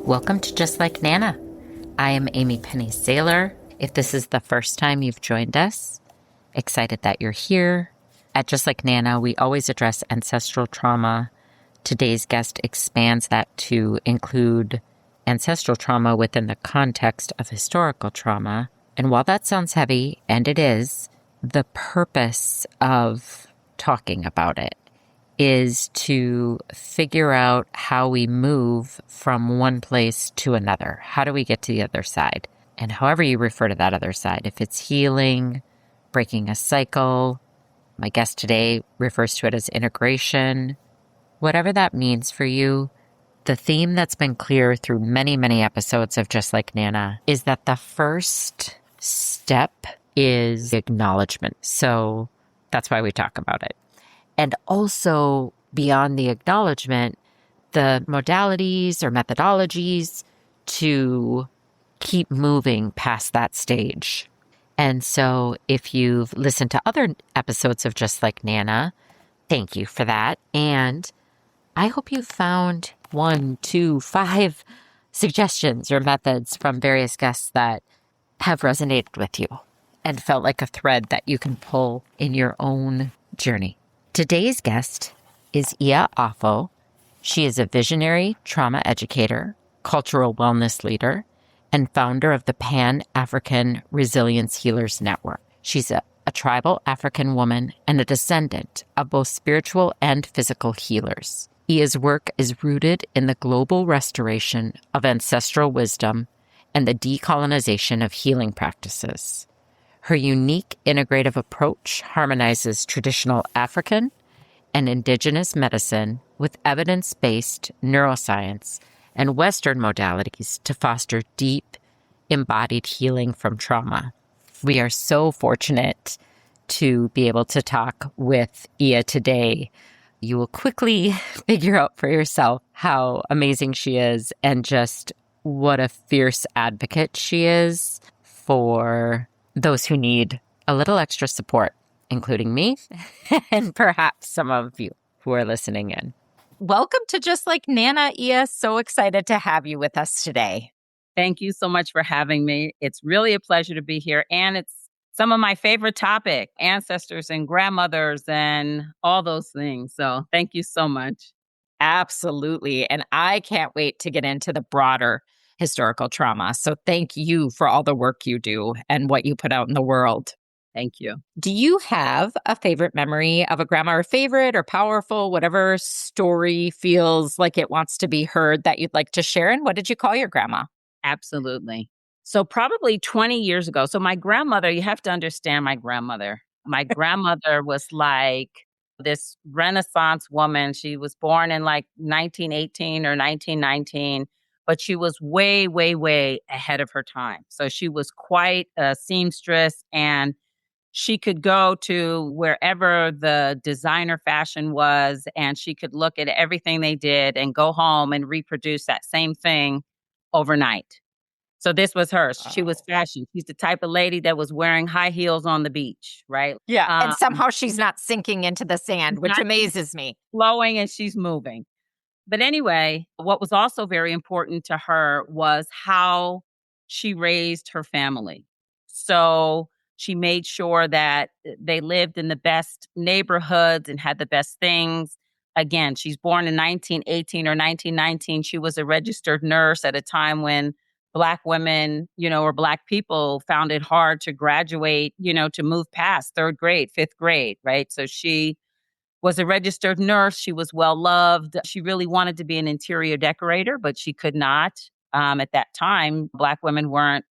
Welcome to Just Like Nana. I am Amy Penny Saylor. If this is the first time you've joined us, excited that you're here. At Just Like Nana, we always address ancestral trauma. Today's guest expands that to include ancestral trauma within the context of historical trauma. And while that sounds heavy, and it is, the purpose of talking about it is to figure out how we move from one place to another. How do we get to the other side? And however you refer to that other side, if it's healing, breaking a cycle, my guest today refers to it as integration, whatever that means for you, the theme that's been clear through many, many episodes of Just Like Nana is that the first step is acknowledgement. So that's why we talk about it. And also beyond the acknowledgement, the modalities or methodologies to keep moving past that stage. And so if you've listened to other episodes of Just Like Nana, thank you for that. And I hope you found 1, 2, 5 suggestions or methods from various guests that have resonated with you and felt like a thread that you can pull in your own journey. Today's guest is Iya Affo. She is a visionary trauma educator, cultural wellness leader, and founder of the Pan-African Resilience Healers Network. She's a tribal African woman and a descendant of both spiritual and physical healers. Iya's work is rooted in the global restoration of ancestral wisdom and the decolonization of healing practices. Her unique integrative approach harmonizes traditional African and indigenous medicine with evidence-based neuroscience and Western modalities to foster deep, embodied healing from trauma. We are so fortunate to be able to talk with Iya today. You will quickly figure out for yourself how amazing she is and just what a fierce advocate she is for those who need a little extra support, including me and perhaps some of you who are listening in. Welcome to Just Like Nana, Iya. So excited to have you with us today. Thank you so much for having me. It's really a pleasure to be here. And it's some of my favorite topic, ancestors and grandmothers and all those things. So thank you so much. Absolutely. And I can't wait to get into the broader historical trauma. So thank you for all the work you do and what you put out in the world. Thank you. Do you have a favorite memory of a grandma, or favorite or powerful, whatever story feels like it wants to be heard that you'd like to share? And what did you call your grandma? Absolutely. So probably 20 years ago. So my grandmother, you have to understand my grandmother. My grandmother was like this Renaissance woman. She was born in like 1918 or 1919, but she was way, way, way ahead of her time. So she was quite a seamstress, and she could go to wherever the designer fashion was, and she could look at everything they did and go home and reproduce that same thing overnight. So this was her. She was fashion. She's the type of lady that was wearing high heels on the beach, right? Yeah. And somehow she's not sinking into the sand, which amazes me. Flowing, and she's moving. But anyway, what was also very important to her was how she raised her family. So she made sure that they lived in the best neighborhoods and had the best things. Again, she's born in 1918 or 1919. She was a registered nurse at a time when Black women, or Black people found it hard to graduate, to move past third grade, fifth grade, right? So she was a registered nurse. She was well loved. She really wanted to be an interior decorator, but she could not. At that time, Black women weren't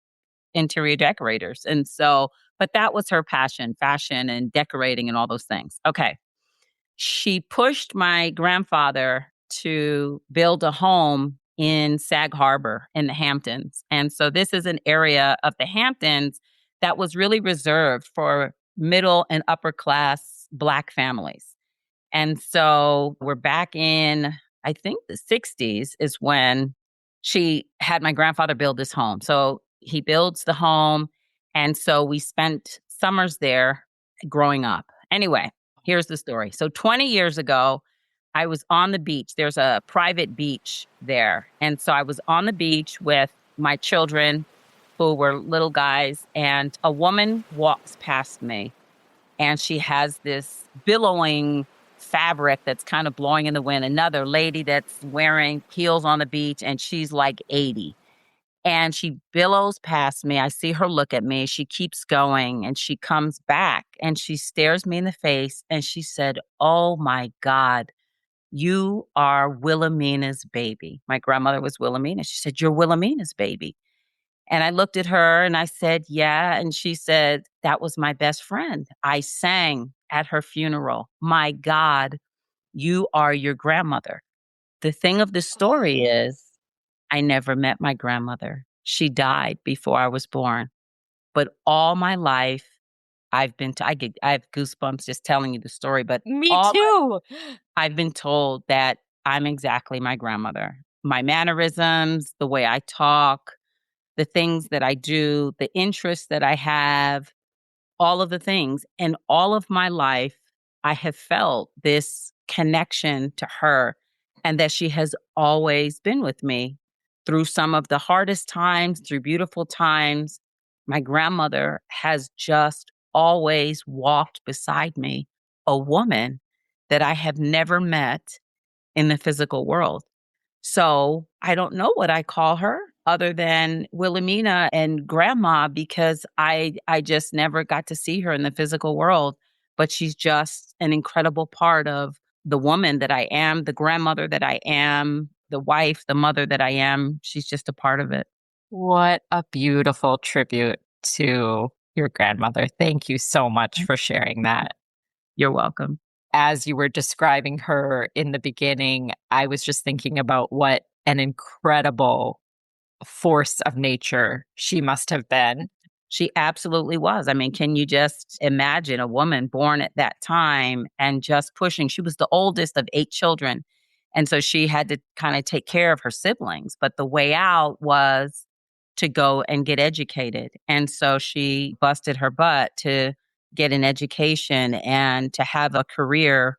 interior decorators. And so, but that was her passion, fashion and decorating and all those things. Okay. She pushed my grandfather to build a home in Sag Harbor in the Hamptons. And so this is an area of the Hamptons that was really reserved for middle and upper class Black families. And so we're back in, I think the 60s is when she had my grandfather build this home. So he builds the home. And so we spent summers there growing up. Anyway, here's the story. So 20 years ago, I was on the beach. There's a private beach there. And so I was on the beach with my children who were little guys, and a woman walks past me, and she has this billowing fabric that's kind of blowing in the wind. Another lady that's wearing heels on the beach, and she's like 80. And she billows past me. I see her look at me. She keeps going and she comes back and she stares me in the face and she said, "Oh my God, you are Wilhelmina's baby." My grandmother was Wilhelmina. She said, "You're Wilhelmina's baby." And I looked at her and I said, "Yeah." And she said, "That was my best friend. I sang at her funeral. My God, you are your grandmother." The thing of the story is, I never met my grandmother. She died before I was born. But all my life, I have goosebumps just telling you the story, but Me all too. I've been told that I'm exactly my grandmother. My mannerisms, the way I talk, the things that I do, the interests that I have, all of the things. And all of my life, I have felt this connection to her and that she has always been with me through some of the hardest times, through beautiful times. My grandmother has just always walked beside me, a woman that I have never met in the physical world. So I don't know what I call her other than Wilhelmina and grandma because I just never got to see her in the physical world. But she's just an incredible part of the woman that I am, the grandmother that I am, the wife, the mother that I am. She's just a part of it. What a beautiful tribute to your grandmother. Thank you so much for sharing that. You're welcome. As you were describing her in the beginning, I was just thinking about what an incredible force of nature she must have been. She absolutely was. I mean, can you just imagine a woman born at that time and just pushing? She was the oldest of 8 children. And so she had to kind of take care of her siblings. But the way out was to go and get educated. And so she busted her butt to get an education and to have a career.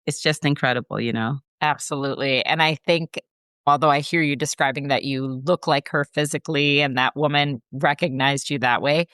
It's just incredible, you know? Absolutely. And I think, although I hear you describing that you look like her physically and that woman recognized you that way,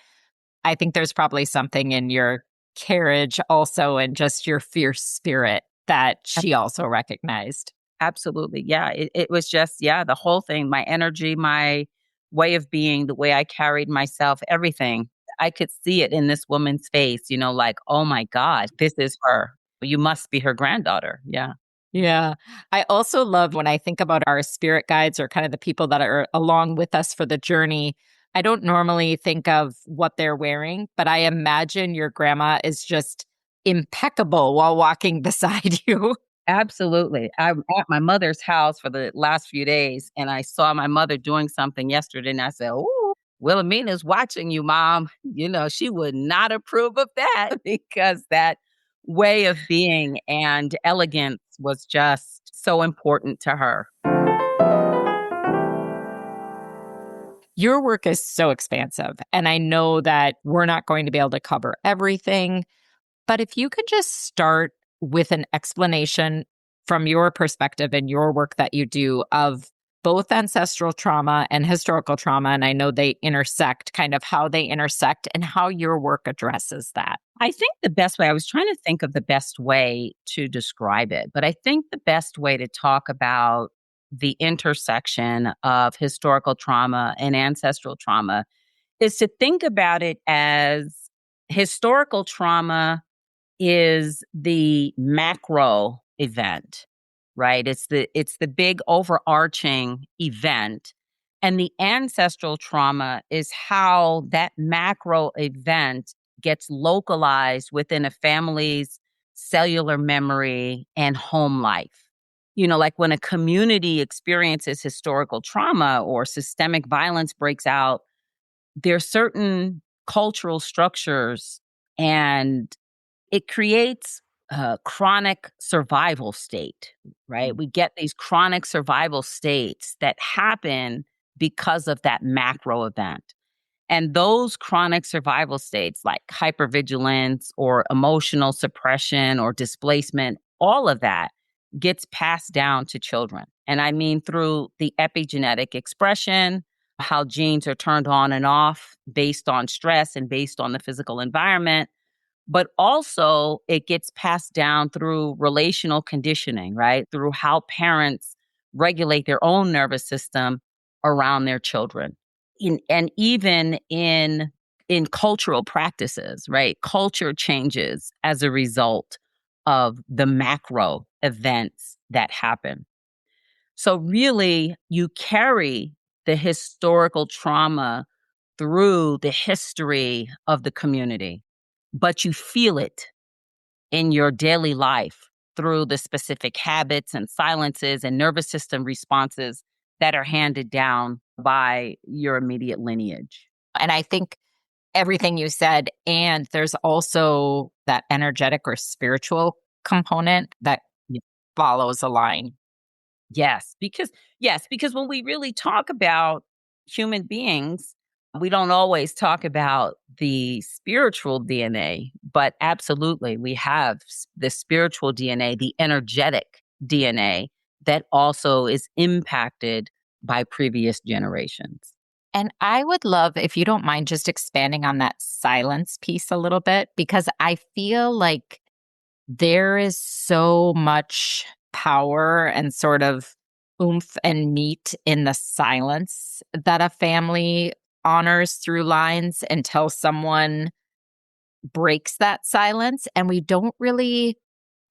I think there's probably something in your carriage also and just your fierce spirit that she also recognized. Absolutely. Yeah. It was just, yeah, the whole thing, my energy, my way of being, the way I carried myself, everything. I could see it in this woman's face, you know, like, oh my God, this is her. You must be her granddaughter. Yeah. Yeah. I also love when I think about our spirit guides or kind of the people that are along with us for the journey. I don't normally think of what they're wearing, but I imagine your grandma is just impeccable while walking beside you. Absolutely. I'm at my mother's house for the last few days, and I saw my mother doing something yesterday, and I said, "Oh, Wilhelmina's watching you, Mom." You know, she would not approve of that because that way of being and elegance was just so important to her. Your work is so expansive, and I know that we're not going to be able to cover everything. But if you could just start with an explanation from your perspective and your work that you do of both ancestral trauma and historical trauma, and I know they intersect, kind of how they intersect and how your work addresses that. I think the best way, I was trying to think of the best way to describe it, but I think the best way to talk about the intersection of historical trauma and ancestral trauma is to think about it as historical trauma is the macro event, right? It's the big overarching event. And the ancestral trauma is how that macro event gets localized within a family's cellular memory and home life. You know, like when a community experiences historical trauma or systemic violence breaks out, there are certain cultural structures and it creates a chronic survival state, right? We get these chronic survival states that happen because of that macro event. And those chronic survival states, like hypervigilance or emotional suppression or displacement, all of that gets passed down to children. And I mean through the epigenetic expression, how genes are turned on and off based on stress and based on the physical environment. But also, it gets passed down through relational conditioning, right? Through how parents regulate their own nervous system around their children. And even in cultural practices, right? Culture changes as a result of the macro events that happen. So really, you carry the historical trauma through the history of the community, but you feel it in your daily life through the specific habits and silences and nervous system responses that are handed down by your immediate lineage. And I think everything you said, and there's also that energetic or spiritual component that Y- follows a line. Yes, because when we really talk about human beings, we don't always talk about the spiritual DNA, but absolutely we have the spiritual DNA, the energetic DNA that also is impacted by previous generations. And I would love, if you don't mind, just expanding on that silence piece a little bit, because I feel like there is so much power and sort of oomph and meat in the silence that a family honors through lines until someone breaks that silence. And we don't really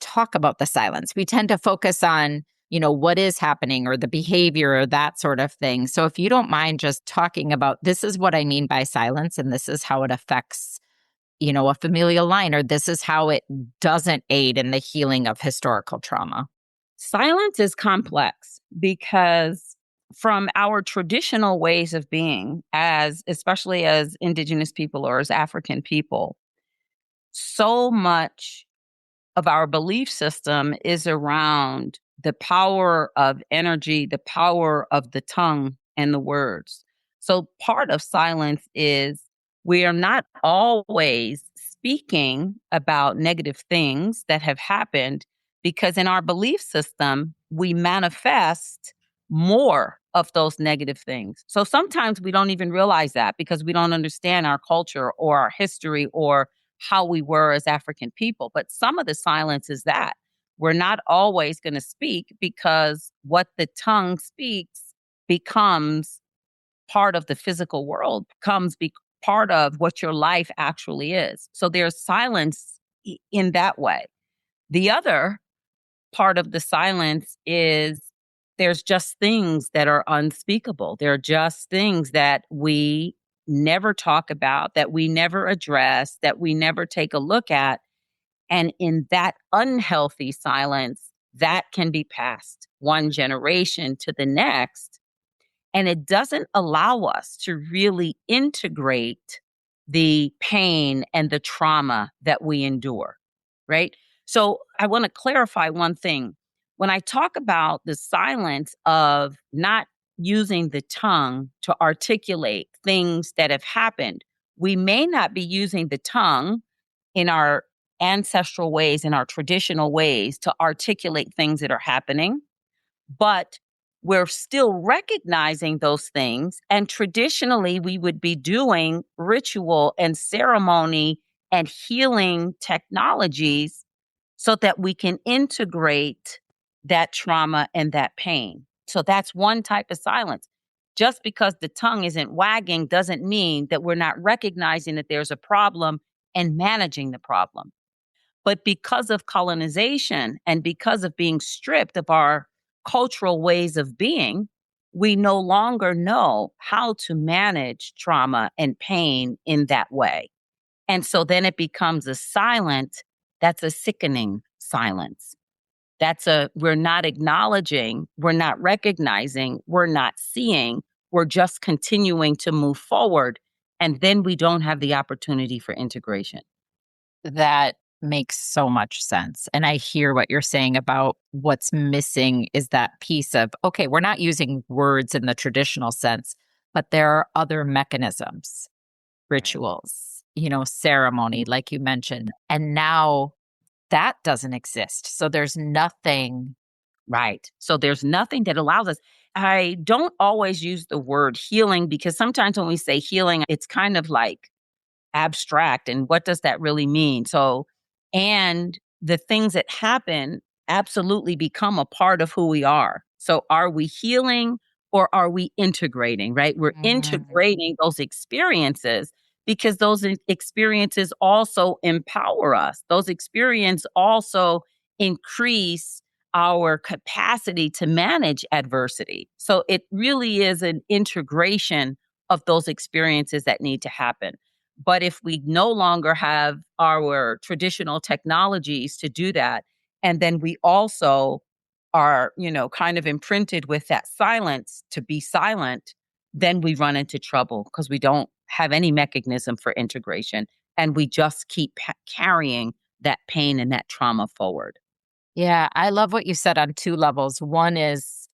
talk about the silence. We tend to focus on, what is happening or the behavior or that sort of thing. So if you don't mind just talking about, this is what I mean by silence, and this is how it affects, a familial line, or this is how it doesn't aid in the healing of historical trauma. Silence is complex because from our traditional ways of being, as especially as indigenous people or as African people, so much of our belief system is around the power of energy, the power of the tongue and the words. So part of silence is we are not always speaking about negative things that have happened because in our belief system, we manifest more of those negative things. So sometimes we don't even realize that because we don't understand our culture or our history or how we were as African people. But some of the silence is that we're not always going to speak because what the tongue speaks becomes part of the physical world, part of what your life actually is. So there's silence in that way. The other part of the silence is there's just things that are unspeakable. There are just things that we never talk about, that we never address, that we never take a look at. And in that unhealthy silence, that can be passed one generation to the next. And it doesn't allow us to really integrate the pain and the trauma that we endure, right? So I want to clarify one thing. When I talk about the silence of not using the tongue to articulate things that have happened, we may not be using the tongue in our ancestral ways, in our traditional ways to articulate things that are happening, but we're still recognizing those things. And traditionally, we would be doing ritual and ceremony and healing technologies so that we can integrate that trauma and that pain. So that's one type of silence. Just because the tongue isn't wagging doesn't mean that we're not recognizing that there's a problem and managing the problem. But because of colonization and because of being stripped of our cultural ways of being, we no longer know how to manage trauma and pain in that way. And so then it becomes a silent that's a sickening silence. We're not acknowledging, we're not recognizing, we're not seeing, we're just continuing to move forward. And then we don't have the opportunity for integration. That makes so much sense. And I hear what you're saying about what's missing is that piece of, okay, we're not using words in the traditional sense, but there are other mechanisms, rituals, ceremony, like you mentioned. And now that doesn't exist. So there's nothing Right. So there's nothing that allows us. I don't always use the word healing because sometimes when we say healing, it's kind of like abstract. And what does that really mean? So, and the things that happen absolutely become a part of who we are. So, are we healing or are we integrating, right? We're Mm. integrating those experiences because those experiences also empower us. Those experiences also increase our capacity to manage adversity. So, it really is an integration of those experiences that need to happen. But if we no longer have our traditional technologies to do that, and then we also are, kind of imprinted with that silence to be silent, then we run into trouble because we don't have any mechanism for integration. And we just keep carrying that pain and that trauma forward. Yeah, I love what you said on two levels. One is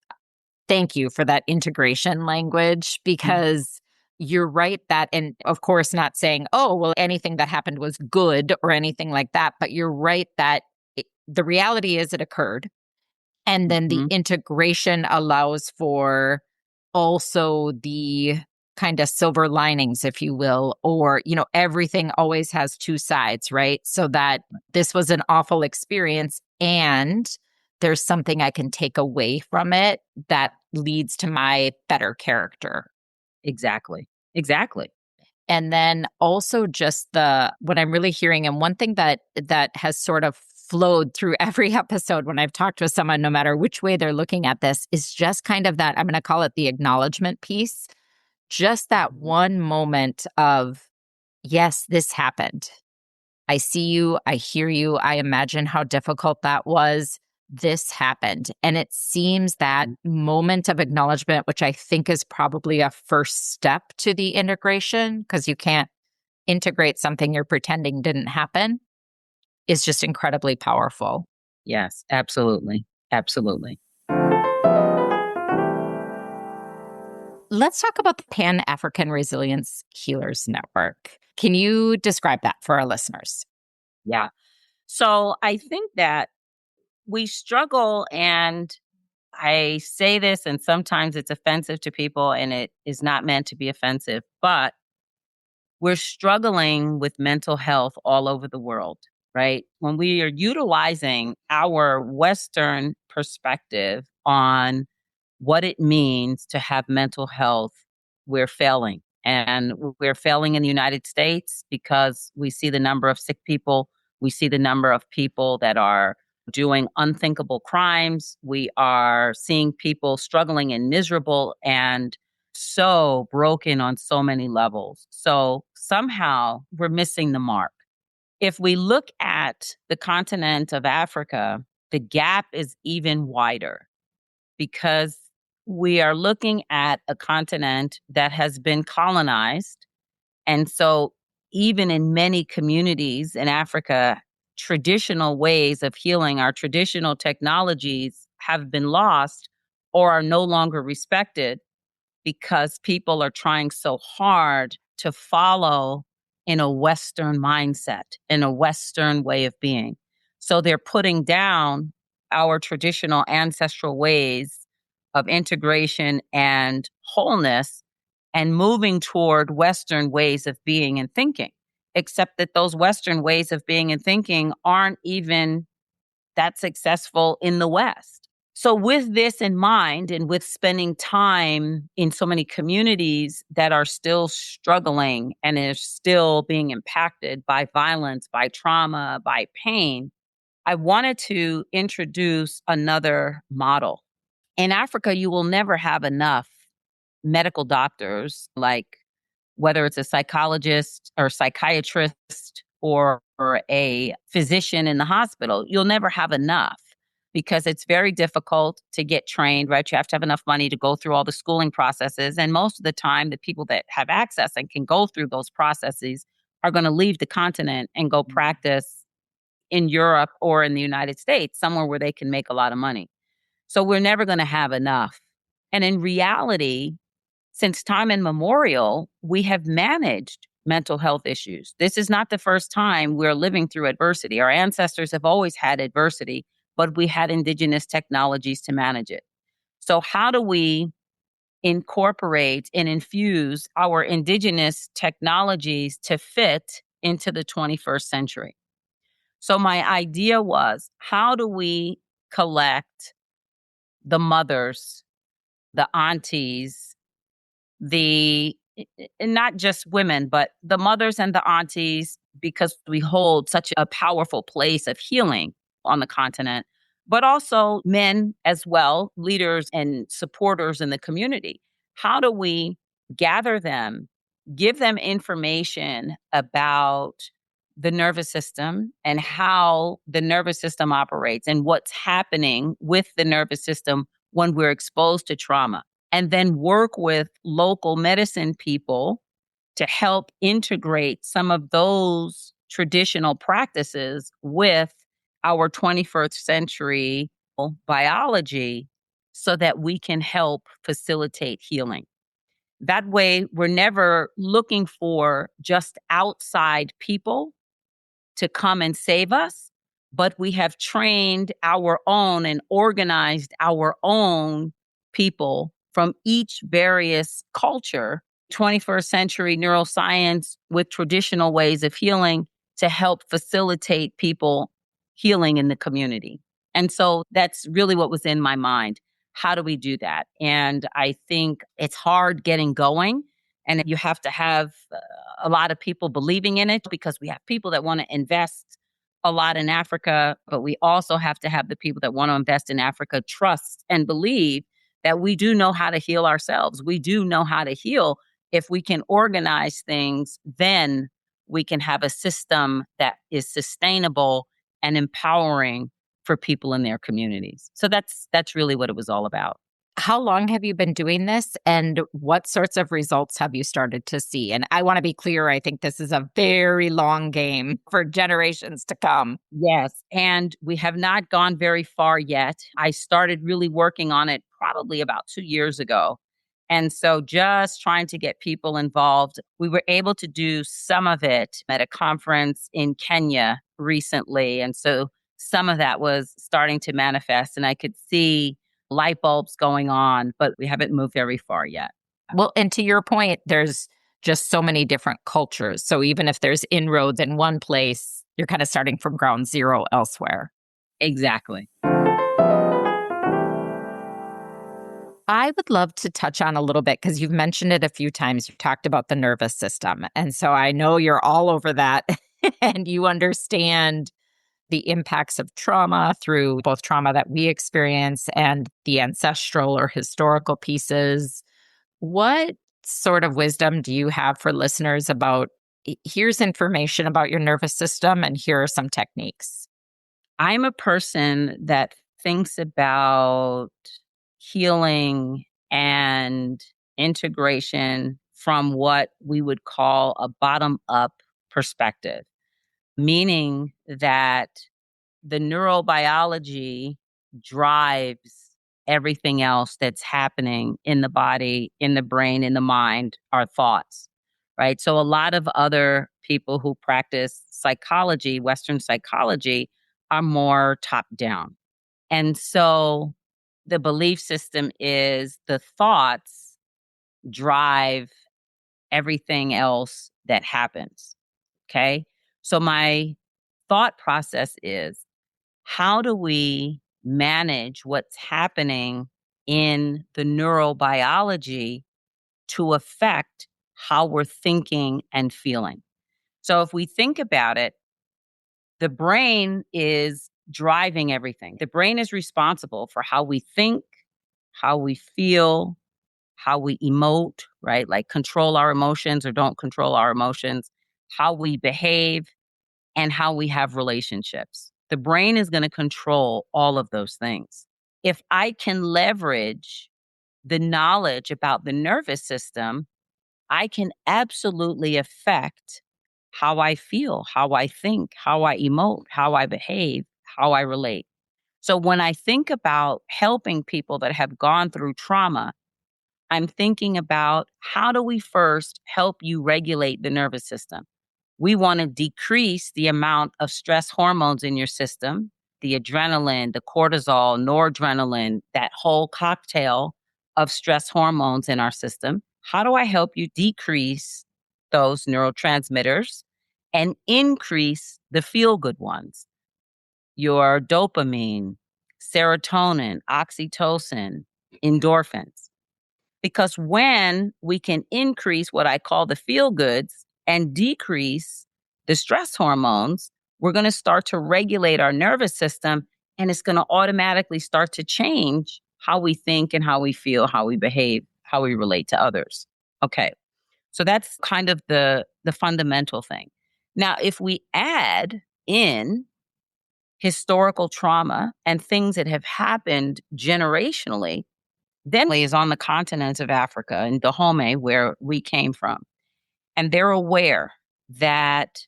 thank you for that integration language Mhm. because you're right that, and of course, not saying, oh, well, anything that happened was good or anything like that, but you're right that the reality is it occurred. And then the Mhm. integration allows for also the kind of silver linings, if you will, or, everything always has two sides, right? So that this was an awful experience and there's something I can take away from it that leads to my better character. Exactly. Exactly. And then also just what I'm really hearing, and one thing that has sort of flowed through every episode when I've talked with someone, no matter which way they're looking at this, is just kind of that, I'm going to call it the acknowledgement piece. Just that Mhm. one moment of, yes, this happened. I see you, I hear you, I imagine how difficult that was. This happened. And it seems that moment of acknowledgement, which I think is probably a first step to the integration, because you can't integrate something you're pretending didn't happen, is just incredibly powerful. Yes, absolutely. Absolutely. Let's talk about the Pan African Resilience Healers Network. Can you describe that for our listeners? Yeah. So I think that we struggle, and I say this, and sometimes it's offensive to people, and it is not meant to be offensive, but we're struggling with mental health all over the world, right? When we are utilizing our Western perspective on what it means to have mental health, we're failing. And we're failing in the United States because we see the number of sick people. We see the number of people that are doing unthinkable crimes. We are seeing people struggling and miserable and so broken on so many levels. So somehow we're missing the mark. If we look at the continent of Africa, the gap is even wider because we are looking at a continent that has been colonized. And so, even in many communities in Africa, traditional ways of healing, our traditional technologies have been lost or are no longer respected because people are trying so hard to follow in a Western mindset, in a Western way of being. So they're putting down our traditional ancestral ways of integration and wholeness and moving toward Western ways of being and thinking, except that those Western ways of being and thinking aren't even that successful in the West. So, with this in mind, and with spending time in so many communities that are still struggling and are still being impacted by violence, by trauma, by pain, I wanted to introduce another model. In Africa, you will never have enough medical doctors, like whether it's a psychologist or psychiatrist or a physician in the hospital. You'll never have enough because it's very difficult to get trained, right? You have to have enough money to go through all the schooling processes. And most of the time, the people that have access and can go through those processes are going to leave the continent and go practice in Europe or in the United States, somewhere where they can make a lot of money. So we're never going to have enough. And in reality, since time immemorial, we have managed mental health issues. This is not the first time we're living through adversity. Our ancestors have always had adversity, but we had indigenous technologies to manage it. So how do we incorporate and infuse our indigenous technologies to fit into the 21st century? So my idea was, how do we collect the mothers, the aunties, and not just women, but the mothers and the aunties, because we hold such a powerful place of healing on the continent, but also men as well, leaders and supporters in the community. How do we gather them, give them information about the nervous system and how the nervous system operates and what's happening with the nervous system when we're exposed to trauma? And then work with local medicine people to help integrate some of those traditional practices with our 21st century biology so that we can help facilitate healing. That way, we're never looking for just outside people to come and save us, but we have trained our own and organized our own people from each various culture, 21st century neuroscience with traditional ways of healing to help facilitate people healing in the community. And so that's really what was in my mind. How do we do that? And I think it's hard getting going. And you have to have a lot of people believing in it, because we have people that want to invest a lot in Africa, but we also have to have the people that want to invest in Africa trust and believe that we do know how to heal ourselves. We do know how to heal. If we can organize things, then we can have a system that is sustainable and empowering for people in their communities. So that's really what it was all about. How long have you been doing this, and what sorts of results have you started to see? And I want to be clear, I think this is a very long game for generations to come. Yes. And we have not gone very far yet. I started really working on it probably about 2 years ago. And so just trying to get people involved. We were able to do some of it at a conference in Kenya recently. And so some of that was starting to manifest, and I could see light bulbs going on, but we haven't moved very far yet. Well, and to your point, there's just so many different cultures. So even if there's inroads in one place, you're kind of starting from ground zero elsewhere. Exactly. I would love to touch on a little bit, because you've mentioned it a few times. You've talked about the nervous system. And so I know you're all over that and you understand the impacts of trauma through both trauma that we experience and the ancestral or historical pieces. What sort of wisdom do you have for listeners about here's information about your nervous system and here are some techniques? I'm a person that thinks about healing and integration from what we would call a bottom up perspective, meaning that the neurobiology drives everything else that's happening in the body, in the brain, in the mind, our thoughts, right? So a lot of other people who practice psychology, Western psychology, are more top down. And so the belief system is the thoughts drive everything else that happens. Okay. So my thought process is, how do we manage what's happening in the neurobiology to affect how we're thinking and feeling? So if we think about it, the brain is driving everything. The brain is responsible for how we think, how we feel, how we emote, right? Like control our emotions or don't control our emotions, how we behave, and how we have relationships. The brain is going to control all of those things. If I can leverage the knowledge about the nervous system, I can absolutely affect how I feel, how I think, how I emote, how I behave, how I relate. So when I think about helping people that have gone through trauma, I'm thinking about, how do we first help you regulate the nervous system? We want to decrease the amount of stress hormones in your system. the adrenaline, the cortisol, noradrenaline, that whole cocktail of stress hormones in our system. How do I help you decrease those neurotransmitters and increase the feel good ones? Your dopamine, serotonin, oxytocin, endorphins. Because when we can increase what I call the feel goods and decrease the stress hormones, we're going to start to regulate our nervous system, and it's going to automatically start to change how we think and how we feel, how we behave, how we relate to others. Okay. So that's kind of the fundamental thing. Now, if we add in historical trauma and things that have happened generationally, then is on the continent of Africa and Dahomey, where we came from. And they're aware that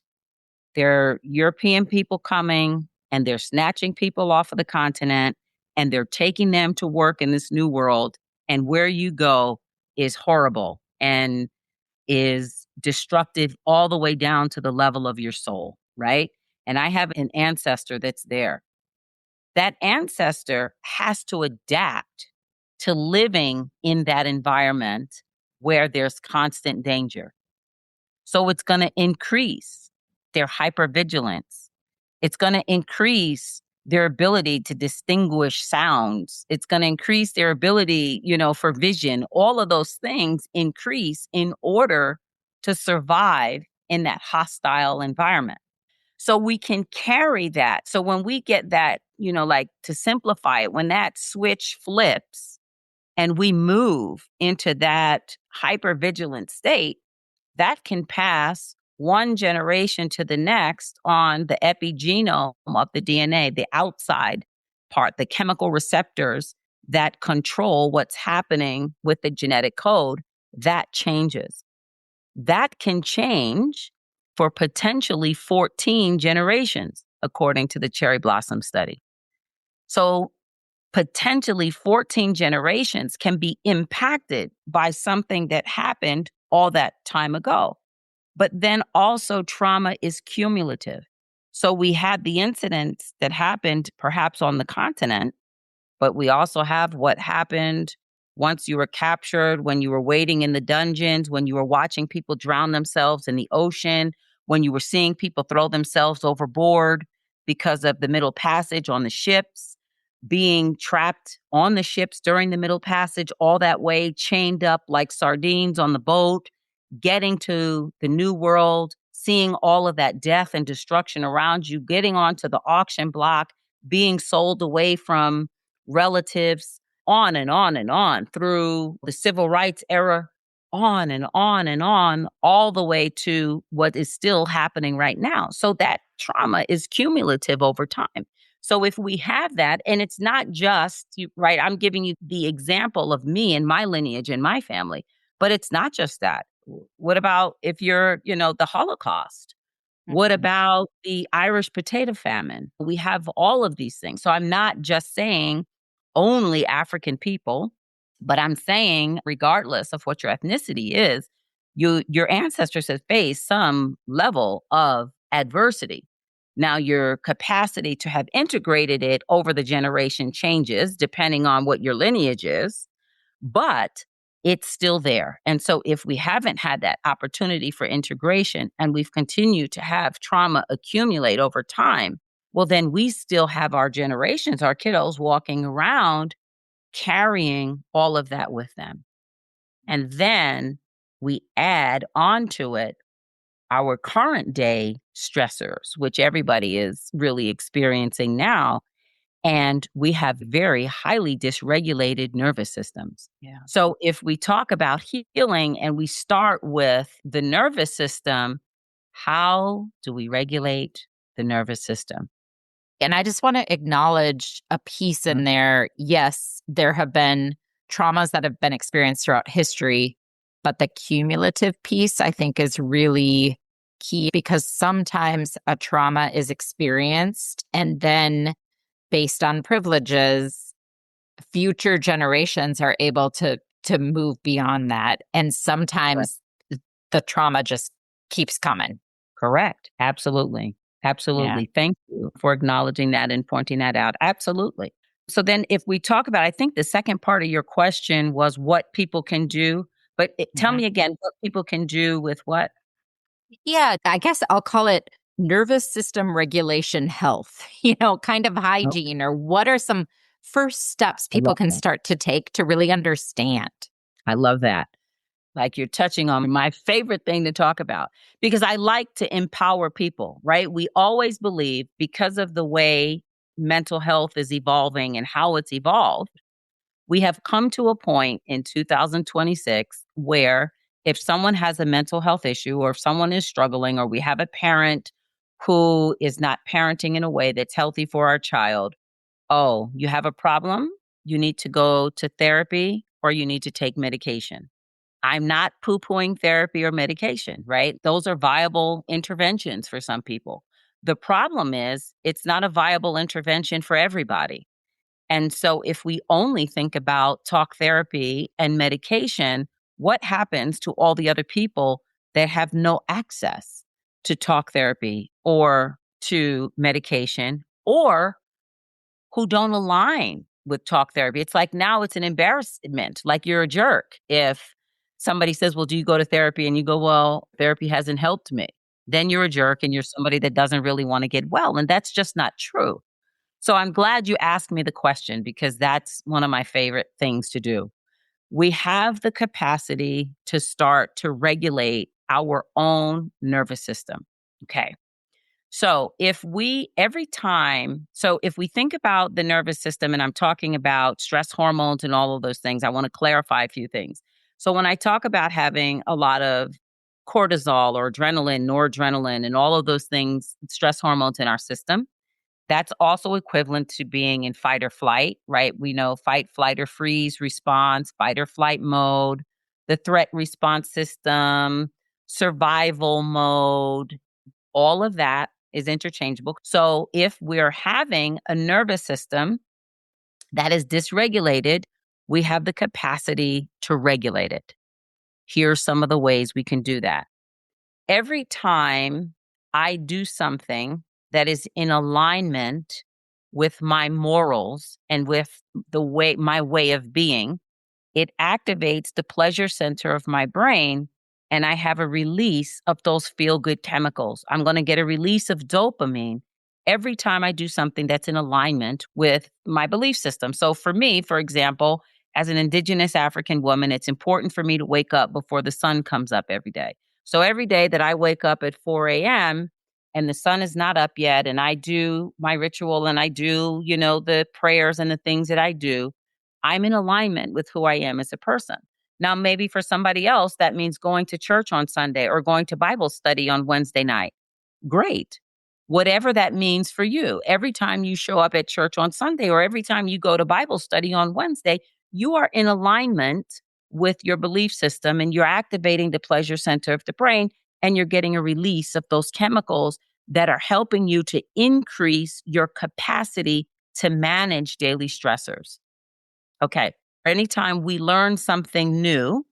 there are European people coming and they're snatching people off of the continent and they're taking them to work in this new world. And where you go is horrible and is destructive all the way down to the level of your soul, right? And I have an ancestor that's there. That ancestor has to adapt to living in that environment where there's constant danger. So it's going to increase their hypervigilance. It's going to increase their ability to distinguish sounds. It's going to increase their ability, for vision. All of those things increase in order to survive in that hostile environment. So we can carry that. So when we get that, like to simplify it, when that switch flips and we move into that hypervigilant state, that can pass one generation to the next on the epigenome of the DNA, the outside part, the chemical receptors that control what's happening with the genetic code. That changes. That can change for potentially 14 generations, according to the cherry blossom study. So potentially 14 generations can be impacted by something that happened all that time ago. But then also trauma is cumulative. So we had the incidents that happened perhaps on the continent, but we also have what happened once you were captured, when you were waiting in the dungeons, when you were watching people drown themselves in the ocean, when you were seeing people throw themselves overboard because of the Middle Passage on the ships, being trapped on the ships during the Middle Passage, all that way, chained up like sardines on the boat, getting to the New World, seeing all of that death and destruction around you, getting onto the auction block, being sold away from relatives, on and on and on through the civil rights era, on and on and on, all the way to what is still happening right now. So that trauma is cumulative over time. So if we have that, and it's not just, right, I'm giving you the example of me and my lineage and my family, but it's not just that. What about if you're, the Holocaust? What about the Irish potato famine? We have all of these things. So I'm not just saying only African people, but I'm saying regardless of what your ethnicity is, your ancestors have faced some level of adversity. Now, your capacity to have integrated it over the generation changes depending on what your lineage is, but it's still there. And so if we haven't had that opportunity for integration and we've continued to have trauma accumulate over time, well, then we still have our generations, our kiddos walking around carrying all of that with them. And then we add onto it our current day stressors, which everybody is really experiencing now. And we have very highly dysregulated nervous systems. Yeah. So if we talk about healing and we start with the nervous system, how do we regulate the nervous system? And I just want to acknowledge a piece in there. Yes, there have been traumas that have been experienced throughout history, but the cumulative piece I think is really key because sometimes a trauma is experienced and then based on privileges, future generations are able to move beyond that. And sometimes the trauma just keeps coming. Correct. Absolutely. Yeah. Absolutely. Thank you for acknowledging that and pointing that out. Absolutely. So then if we talk about, I think the second part of your question was what people can do, but tell Mhm. me again what people can do with what? Yeah, I guess I'll call it nervous system regulation health, kind of Oh, hygiene, or what are some first steps I people love can that. start to take to really understand? I love that. Like you're touching on my favorite thing to talk about because I like to empower people, right? We always believe because of the way mental health is evolving and how it's evolved, we have come to a point in 2026 where if someone has a mental health issue or if someone is struggling or we have a parent who is not parenting in a way that's healthy for our child, oh, you have a problem? You need to go to therapy or you need to take medication. I'm not poo pooing therapy or medication, right? Those are viable interventions for some people. The problem is, it's not a viable intervention for everybody. And so, if we only think about talk therapy and medication, what happens to all the other people that have no access to talk therapy or to medication or who don't align with talk therapy? It's like now it's an embarrassment, like you're a jerk. If somebody says, well, do you go to therapy? And you go, well, therapy hasn't helped me. Then you're a jerk and you're somebody that doesn't really want to get well. And that's just not true. So I'm glad you asked me the question because that's one of my favorite things to do. We have the capacity to start to regulate our own nervous system. Okay. So if we think about the nervous system, and I'm talking about stress hormones and all of those things, I want to clarify a few things. So when I talk about having a lot of cortisol or adrenaline, noradrenaline, and all of those things, stress hormones in our system, that's also equivalent to being in fight or flight, right? We know fight, flight, or freeze response, fight or flight mode, the threat response system, survival mode, all of that is interchangeable. So if we're having a nervous system that is dysregulated, we have the capacity to regulate it. Here's some of the ways we can do that. Every time I do something that is in alignment with my morals and with my way of being, it activates the pleasure center of my brain and I have a release of those feel good chemicals. I'm going to get a release of dopamine every time I do something that's in alignment with my belief system. So for me, for example, as an indigenous African woman, it's important for me to wake up before the sun comes up every day. So every day that I wake up at 4 a.m. and the sun is not up yet, and I do my ritual and I do, the prayers and the things that I do, I'm in alignment with who I am as a person. Now, maybe for somebody else, that means going to church on Sunday or going to Bible study on Wednesday night. Great. Whatever that means for you. Every time you show up at church on Sunday or every time you go to Bible study on Wednesday, you are in alignment with your belief system and you're activating the pleasure center of the brain and you're getting a release of those chemicals that are helping you to increase your capacity to manage daily stressors. Okay. Anytime we learn something new,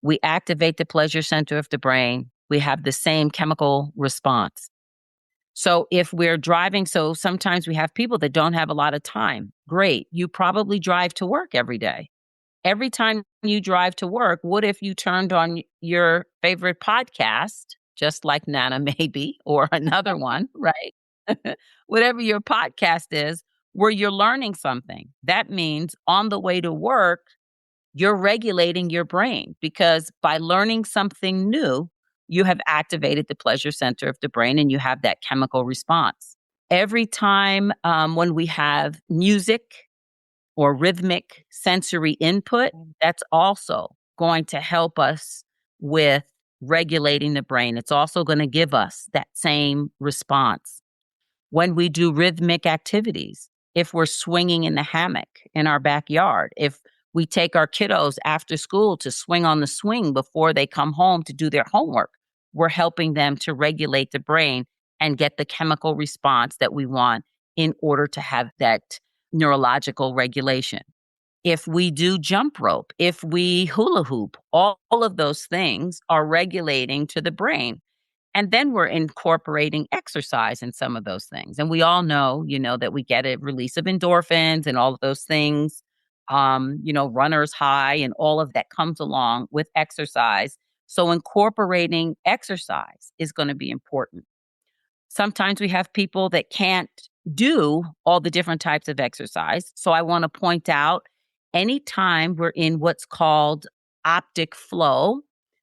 we activate the pleasure center of the brain. We have the same chemical response. So if we're driving, so sometimes we have people that don't have a lot of time. Great. You probably drive to work every day. Every time you drive to work, what if you turned on your favorite podcast, just like Nana maybe, or another one, right? Whatever your podcast is, where you're learning something. That means on the way to work, you're regulating your brain because by learning something new, you have activated the pleasure center of the brain and you have that chemical response. Every time when we have music or rhythmic sensory input, that's also going to help us with regulating the brain. It's also going to give us that same response. When we do rhythmic activities, if we're swinging in the hammock in our backyard, if we take our kiddos after school to swing on the swing before they come home to do their homework, we're helping them to regulate the brain and get the chemical response that we want in order to have that neurological regulation. If we do jump rope, if we hula hoop, all of those things are regulating to the brain. And then we're incorporating exercise in some of those things. And we all know, that we get a release of endorphins and all of those things, runner's high and all of that comes along with exercise. So incorporating exercise is going to be important. Sometimes we have people that can't do all the different types of exercise. So I want to point out anytime we're in what's called optic flow,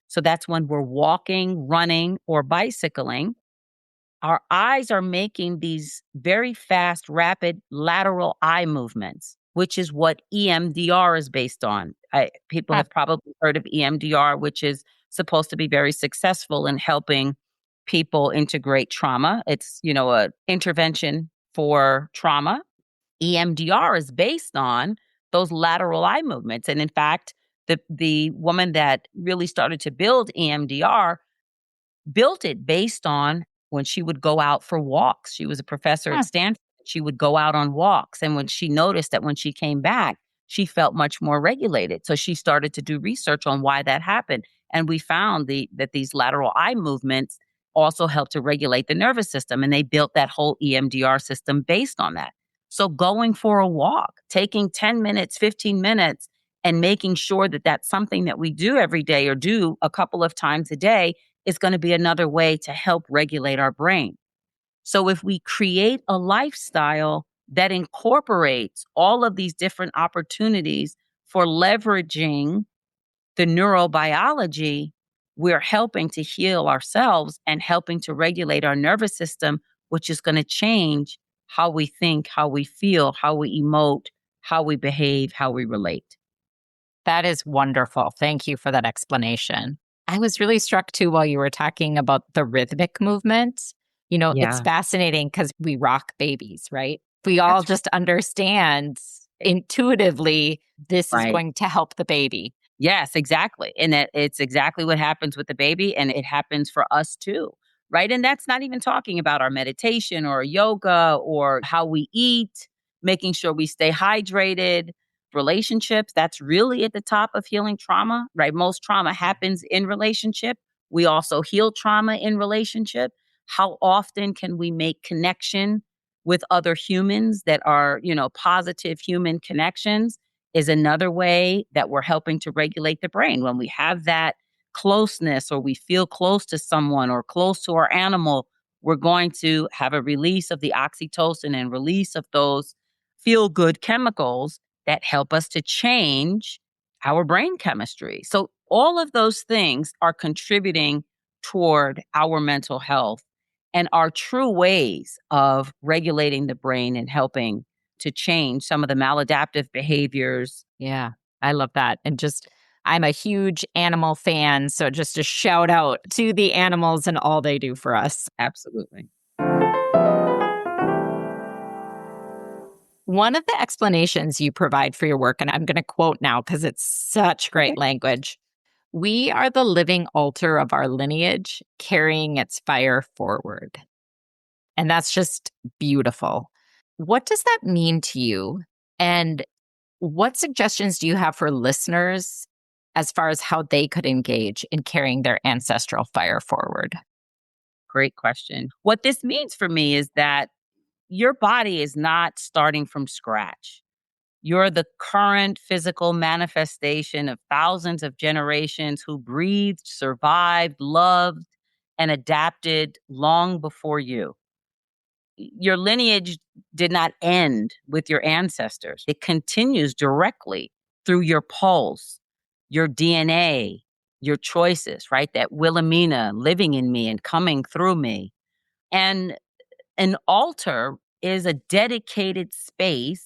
so that's when we're walking, running, or bicycling, our eyes are making these very fast, rapid lateral eye movements, which is what EMDR is based on. People Huh. have probably heard of EMDR, which is supposed to be very successful in helping people integrate trauma. It's, a intervention for trauma. EMDR is based on those lateral eye movements. And in fact, the woman that really started to build EMDR built it based on when she would go out for walks. She was a professor at Huh. Stanford. She would go out on walks. And when she noticed that when she came back, she felt much more regulated. So she started to do research on why that happened. And we found that these lateral eye movements also help to regulate the nervous system. And they built that whole EMDR system based on that. So going for a walk, taking 10 minutes, 15 minutes, and making sure that that's something that we do every day or do a couple of times a day is going to be another way to help regulate our brain. So if we create a lifestyle that incorporates all of these different opportunities for leveraging the neurobiology, we're helping to heal ourselves and helping to regulate our nervous system, which is going to change how we think, how we feel, how we emote, how we behave, how we relate. That is wonderful. Thank you for that explanation. I was really struck too while you were talking about the rhythmic movements. It's Yeah, fascinating because we rock babies, right? We all that's just understand intuitively this is right. going to help the baby. Yes, exactly. And it's exactly what happens with the baby, and it happens for us too. Right. And that's not even talking about our meditation or yoga or how we eat, making sure we stay hydrated, relationships. That's really at the top of healing trauma, right? Most trauma happens in relationship. We also heal trauma in relationship. How often can we make connection with other humans that are, positive human connections? Is another way that we're helping to regulate the brain. When we have that closeness or we feel close to someone or close to our animal, we're going to have a release of the oxytocin and release of those feel good chemicals that help us to change our brain chemistry. So, all of those things are contributing toward our mental health and are true ways of regulating the brain and helping to change some of the maladaptive behaviors. Yeah, I love that. And I'm a huge animal fan. So just a shout out to the animals and all they do for us. Absolutely. One of the explanations you provide for your work, and I'm going to quote now because it's such Okay. great language. We are the living altar of our lineage, carrying its fire forward. And that's just beautiful. What does that mean to you? And what suggestions do you have for listeners as far as how they could engage in carrying their ancestral fire forward? Great question. What this means for me is that your body is not starting from scratch. You're the current physical manifestation of thousands of generations who breathed, survived, loved, and adapted long before you. Your lineage did not end with your ancestors. It continues directly through your pulse, your DNA, your choices, right? That Wilhelmina living in me and coming through me. And an altar is a dedicated space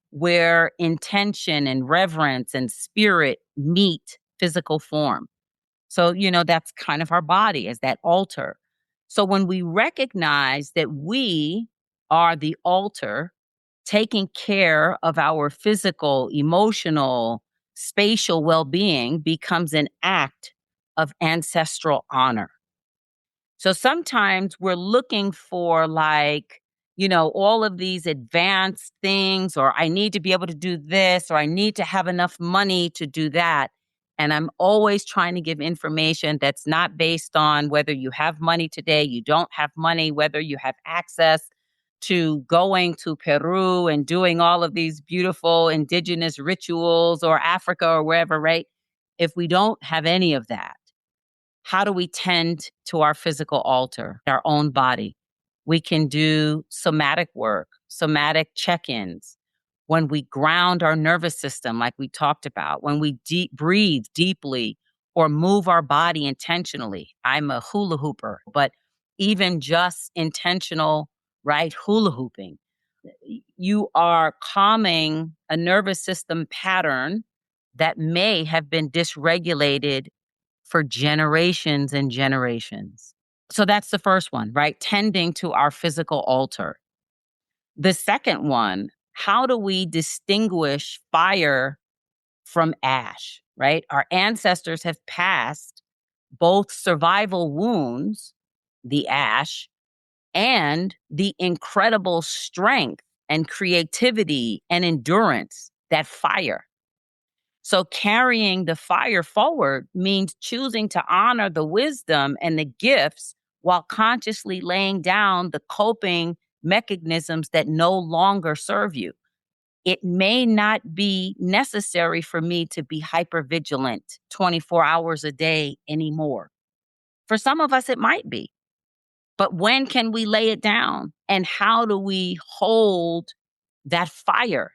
where intention and reverence and spirit meet physical form. So, that's kind of our body as that altar. So when we recognize that we are the altar, taking care of our physical, emotional, spatial well being becomes an act of ancestral honor. So sometimes we're looking for, like, all of these advanced things, or I need to be able to do this, or I need to have enough money to do that. And I'm always trying to give information that's not based on whether you have money today, you don't have money, whether you have access to going to Peru and doing all of these beautiful indigenous rituals, or Africa or wherever, right? If we don't have any of that, how do we tend to our physical altar, our own body? We can do somatic work, somatic check-ins. When we ground our nervous system, like we talked about, when we breathe deeply or move our body intentionally. I'm a hula hooper, but even just intentional, right, hula hooping, you are calming a nervous system pattern that may have been dysregulated for generations and generations. So that's the first one, right? Tending to our physical altar. The second one, how do we distinguish fire from ash, right? Our ancestors have passed both survival wounds, the ash, and the incredible strength and creativity and endurance, that fire. So carrying the fire forward means choosing to honor the wisdom and the gifts while consciously laying down the coping mechanisms that no longer serve you. It may not be necessary for me to be hypervigilant 24 hours a day anymore. For some of us, it might be. But when can we lay it down? And how do we hold that fire?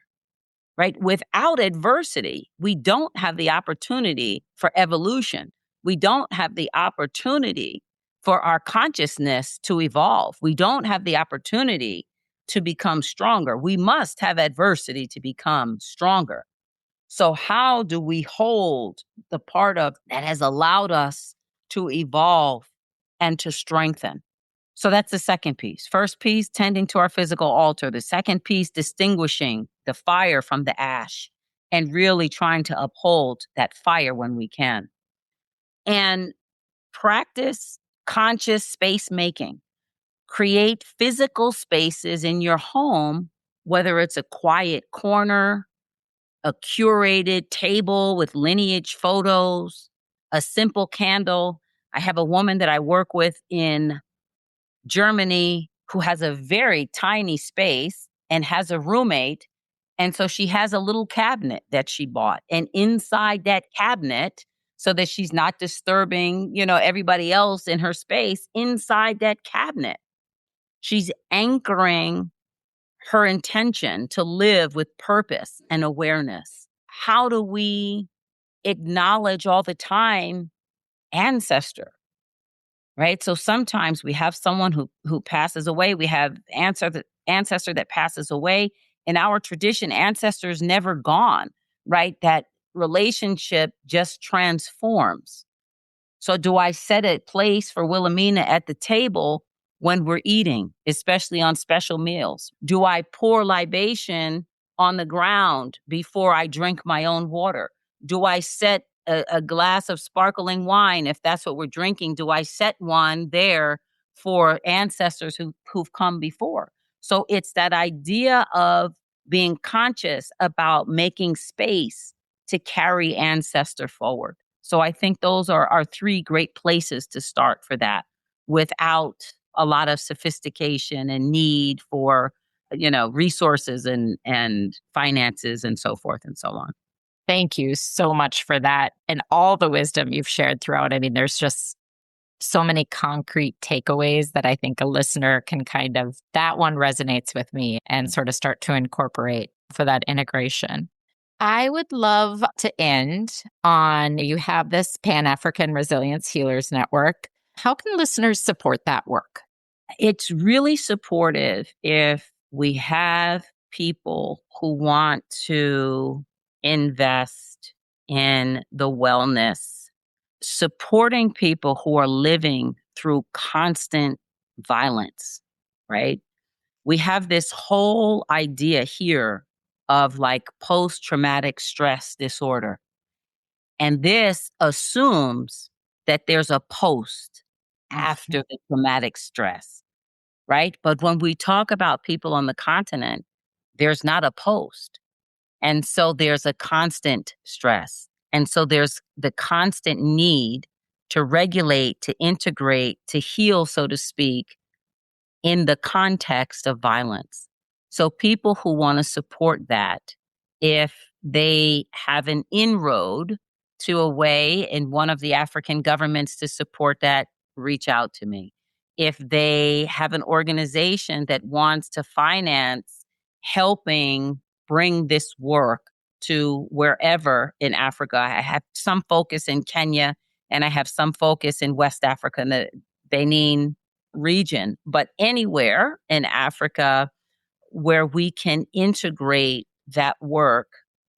Right? Without adversity, we don't have the opportunity for evolution. We don't have the opportunity for our consciousness to evolve. We don't have the opportunity to become stronger. We must have adversity to become stronger. So how do we hold the part of that has allowed us to evolve and to strengthen? So that's the second piece. First piece, tending to our physical altar. The second piece, distinguishing the fire from the ash and really trying to uphold that fire when we can. And practice conscious space making. Create physical spaces in your home, whether it's a quiet corner, a curated table with lineage photos, a simple candle. I have a woman that I work with in Germany who has a very tiny space and has a roommate. And so she has a little cabinet that she bought. And inside that cabinet, so that she's not disturbing, everybody else in her space, inside that cabinet, she's anchoring her intention to live with purpose and awareness. How do we acknowledge all the time ancestor? Right? So sometimes we have someone who passes away. We have ancestor that passes away. In our tradition, ancestors never gone, right? That relationship just transforms. So do I set a place for Wilhelmina at the table when we're eating, especially on special meals? Do I pour libation on the ground before I drink my own water? Do I set a glass of sparkling wine, if that's what we're drinking? Do I set one there for ancestors who've come before? So it's that idea of being conscious about making space to carry ancestor forward. So I think those are our three great places to start for that, without a lot of sophistication and need for, resources and finances and so forth and so on. Thank you so much for that and all the wisdom you've shared throughout. I mean, there's just so many concrete takeaways that I think a listener can that one resonates with me and sort of start to incorporate for that integration. I would love to end on, you have this Pan-African Resilience Healers Network. How can listeners support that work? It's really supportive if we have people who want to invest in the wellness, supporting people who are living through constant violence, right? We have this whole idea here of like post-traumatic stress disorder. And this assumes that there's a post after the traumatic stress, right? But when we talk about people on the continent, there's not a post. And so there's a constant stress. And so there's the constant need to regulate, to integrate, to heal, so to speak, in the context of violence. So people who want to support that, if they have an inroad to a way in one of the African governments to support that, reach out to me. If they have an organization that wants to finance helping bring this work to wherever in Africa, I have some focus in Kenya and I have some focus in West Africa, in the Benin region, but anywhere in Africa where we can integrate that work,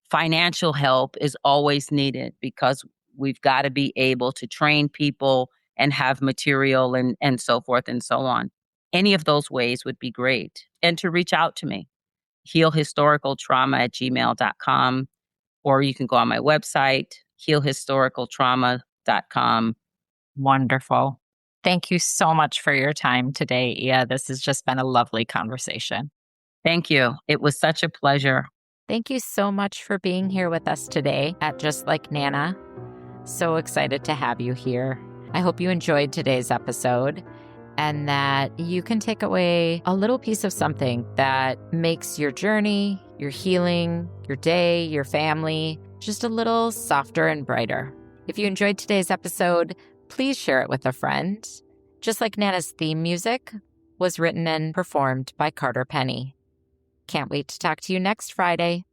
financial help is always needed because we've got to be able to train people and have material and so forth and so on. Any of those ways would be great. And to reach out to me, healhistoricaltrauma@gmail.com, or you can go on my website, healhistoricaltrauma.com. Wonderful. Thank you so much for your time today, Iya. This has just been a lovely conversation. Thank you. It was such a pleasure. Thank you so much for being here with us today at Just Like Nana. So excited to have you here. I hope you enjoyed today's episode and that you can take away a little piece of something that makes your journey, your healing, your day, your family just a little softer and brighter. If you enjoyed today's episode, please share it with a friend. Just Like Nana's theme music was written and performed by Carter Penny. Can't wait to talk to you next Friday.